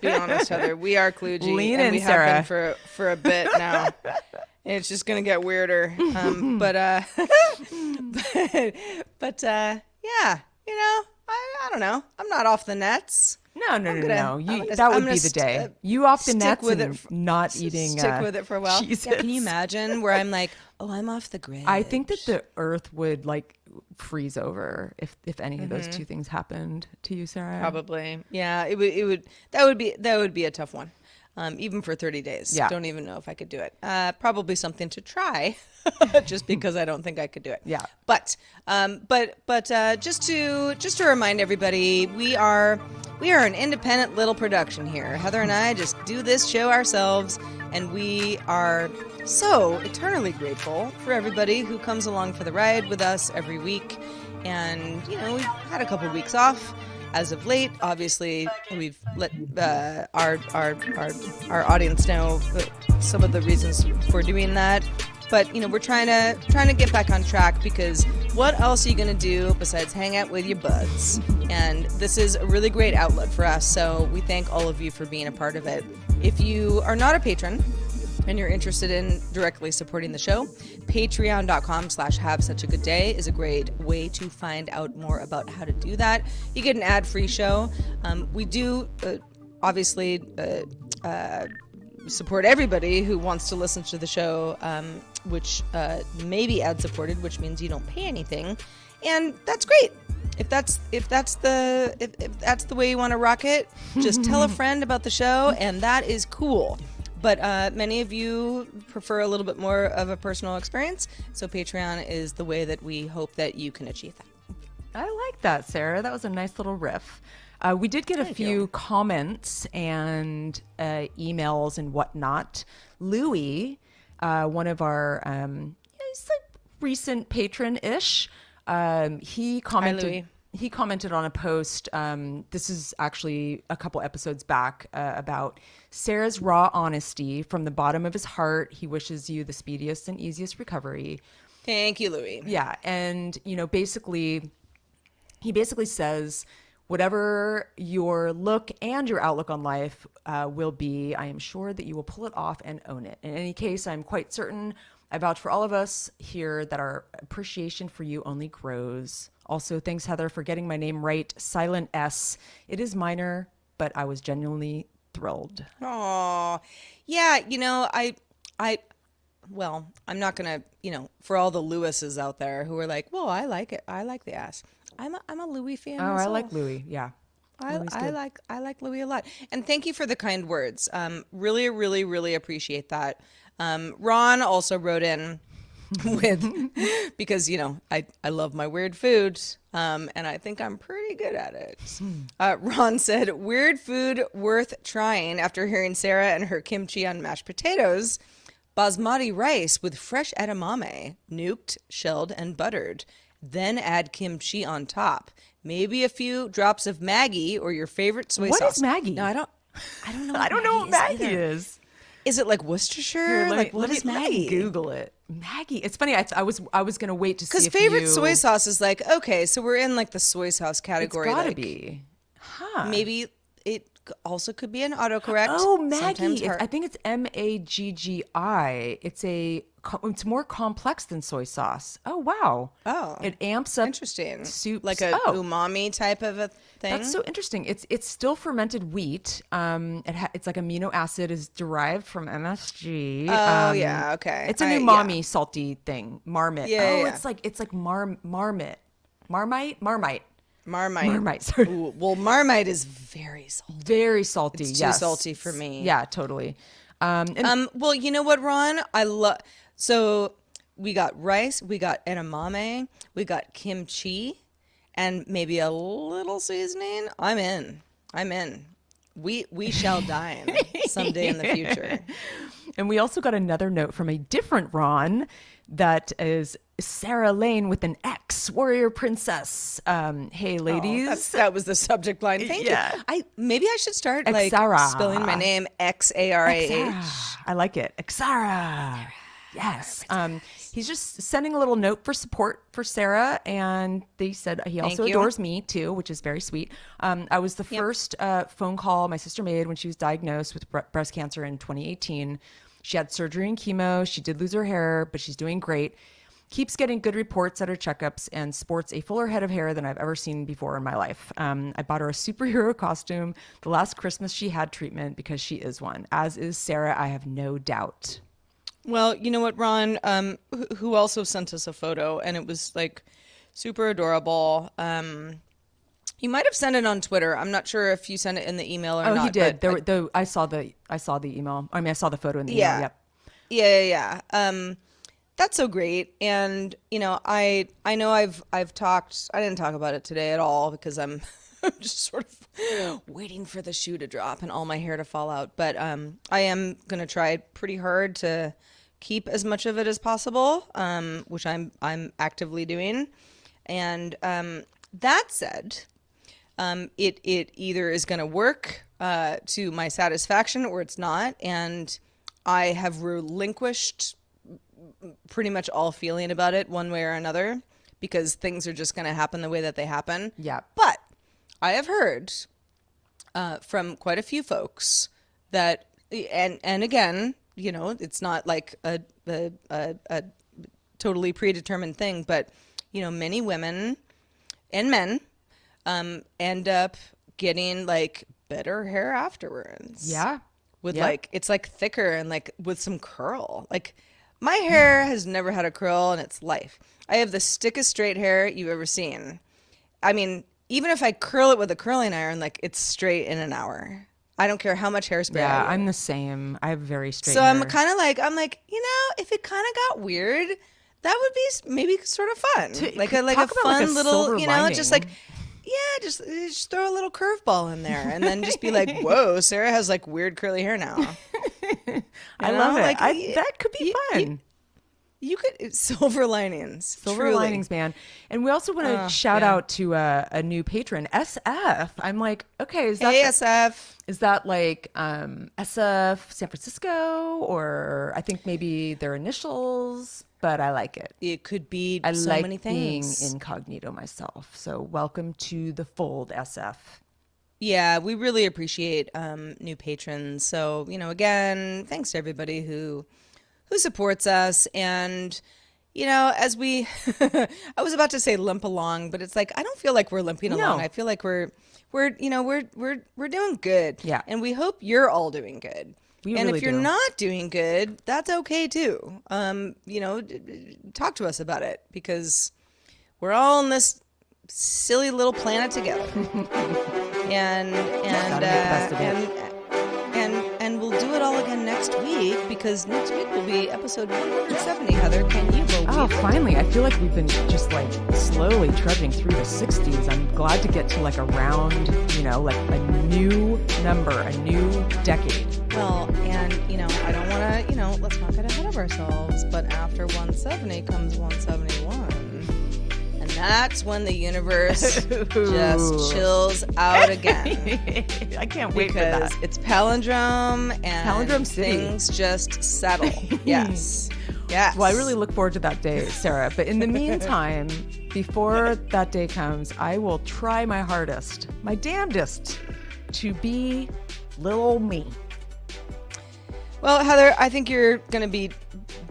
be honest, Heather. We are kludgy, Lean and in, we Sarah. have been for a bit now. It's just gonna get weirder. But yeah, I don't know. I'm not off the nets. No. That would be the day. You off the nets with and it not eating. Stick with it for a while. Cheez-Its. Yeah, can you imagine where I'm like, oh, I'm off the grid? I think that the earth would like freeze over if any of those two things happened to you, Sarah. Probably. Yeah, it would. That would be a tough one. Even for 30 days. Yeah. Don't even know if I could do it. Probably something to try, just because I don't think I could do it. Yeah. But just to remind everybody, we are an independent little production here. Heather and I just do this show ourselves, and we are so eternally grateful for everybody who comes along for the ride with us every week. And we've had a couple weeks off. As of late, obviously, we've let our audience know some of the reasons for doing that. But we're trying to get back on track, because what else are you going to do besides hang out with your buds? And this is a really great outlet for us. So we thank all of you for being a part of it. If you are not a patron and you're interested in directly supporting the show, patreon.com/havesuchagoodday is a great way to find out more about how to do that. You get an ad-free show. We do obviously support everybody who wants to listen to the show, which may be ad-supported, which means you don't pay anything, and that's great. If that's the way you want to rock it, just tell a friend about the show, and that is cool. But many of you prefer a little bit more of a personal experience, so Patreon is the way that we hope that you can achieve that. I like that, Sarah. That was a nice little riff. We did get a few comments and emails and whatnot. Louis, one of our he's like recent patron-ish, he commented. Hi, Louis. He commented on a post. This is actually a couple episodes back about Sarah's raw honesty. From the bottom of his heart, he wishes you the speediest and easiest recovery. Thank you, Louis. Yeah, and basically, he basically says, whatever your look and your outlook on life will be, I am sure that you will pull it off and own it. In any case, I'm quite certain, I vouch for all of us here, that our appreciation for you only grows. Also, thanks, Heather, for getting my name right. Silent S. It is minor, but I was genuinely thrilled. Oh, yeah. Well, I'm not gonna, for all the Lewises out there who are like, well, I like it. I like the ass. I'm a Louis fan. Oh, myself. I like Louis. Yeah. I like Louis a lot, and thank you for the kind words. Really, really, really appreciate that. Ron also wrote in with because I love my weird food, and I think I'm pretty good at it. Ron said, "Weird food worth trying." After hearing Sarah and her kimchi on mashed potatoes, basmati rice with fresh edamame, nuked, shelled, and buttered. Then add kimchi on top. Maybe a few drops of Maggi or your favorite soy What sauce. is Maggi? No, I don't know. I don't know what Maggi either. is. Is it like Worcestershire? Here, Like what is let me Maggi? Google it. Maggi. It's funny. I was gonna wait to see Because if favorite soy sauce is like, okay, so we're in like the soy sauce It's category. gotta Like be. Huh. maybe it also could be an autocorrect. Oh, Sometimes Maggi. I think it's Maggi. It's more complex than soy sauce. Oh, wow. Oh, It amps up interesting. soups. Like a Oh, umami type of a thing. that's so interesting. It's still fermented wheat. It's like amino acid is derived from MSG. Oh, yeah, okay. It's an Yeah. umami salty thing. Marmot. Yeah, Oh, yeah. it's like marmot. Marmite. Marmite. Sorry. Ooh, well, Marmite is very salty. Very salty. It's too yes. salty for me. Yeah, totally. And Well, you know what, Ron? I love. So we got rice, we got edamame, we got kimchi, and maybe a little seasoning. I'm in. We shall dine someday in the future. And we also got another note from a different Ron that is Sarah Lane with an X, warrior princess. Hey, ladies. That was the subject line. Thank Yeah. you. Maybe I should start like Xara. spelling my name Xarah. Xara. I like it. Xara. Yes. He's just sending a little note for support for Sarah, and they said he also Thank you. adores me too, which is very sweet. I was the first phone call my sister made when she was diagnosed with breast cancer in 2018. She had surgery and chemo. She did lose her hair, but she's doing great. Keeps getting good reports at her checkups and sports a fuller head of hair than I've ever seen before in my life. I bought her a superhero costume the last Christmas she had treatment because she is one, as is Sarah, I have no doubt. Well, you know what, Ron? Who also sent us a photo, and it was like super adorable. You might have sent it on Twitter. I'm not sure if you sent it in the email or not. Oh, he did. but I saw the email. I mean, I saw the photo in the email. Yep. Yeah. That's so great. And I know I've talked. I didn't talk about it today at all because I'm just sort of waiting for the shoe to drop and all my hair to fall out. But I am gonna try pretty hard to keep as much of it as possible, which I'm actively doing. And that said, it either is going to work to my satisfaction or it's not. And I have relinquished pretty much all feeling about it one way or another because things are just going to happen the way that they happen. Yeah. But I have heard from quite a few folks that, and again, it's not like a totally predetermined thing, but many women and men end up getting like better hair afterwards. Yeah. With Yeah. like, it's like thicker and like with some curl. Like my hair has never had a curl in its life. I have the stickest straight hair you've ever seen. I mean, even if I curl it with a curling iron, like it's straight in an hour. I don't care how much hairspray Yeah, I use. I'm the same. I have very straight So hair. I'm kind of like, if it kind of got weird, that would be maybe sort of fun. Like a talk about fun like a little, silver just lining. like, yeah, just throw a little curveball in there and then just be like, whoa, Sarah has like weird curly hair now. I love it. Like, That could be fun. You could, silver linings. Silver truly. linings, man. And we also want to shout out to a new patron, SF. I'm like, okay, is that ASF. is that like SF San Francisco, or I think maybe their initials, but I like it. It could be I so like many being things. incognito myself. So welcome to the fold, SF. Yeah, we really appreciate new patrons. So, again, thanks to everybody who supports us. And, as we, I was about to say limp along, but it's like, I don't feel like we're limping along. I feel like we're doing good. Yeah. And we hope you're all doing good. We and really if you're do. not doing good, that's okay too. Talk to us about it because we're all on this silly little planet together. Gotta make the best of it. And we'll do it all again next week, because next week will be episode 170. Heather, can you believe Oh, it? finally. I feel like we've been just like slowly trudging through the 60s. I'm glad to get to like a round, like a new number, a new decade. Well, and, I don't want to, let's not get ahead of ourselves, but after 170 comes 171. And that's when the universe just chills out again. I can't wait for that. Because it's palindrome and Palindrome City. Things just settle. Yes. Yes. Well, I really look forward to that day, Sarah. But in the meantime, before that day comes, I will try my hardest, my damnedest, to be little me. Well, Heather, I think you're going to be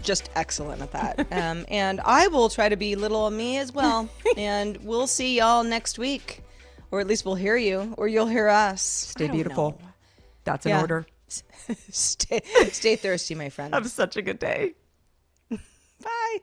just excellent at that. And I will try to be little me as well. And we'll see y'all next week. Or at least we'll hear you, or you'll hear us. Stay beautiful. That's in order. Stay thirsty, my friend. Have such a good day. Bye.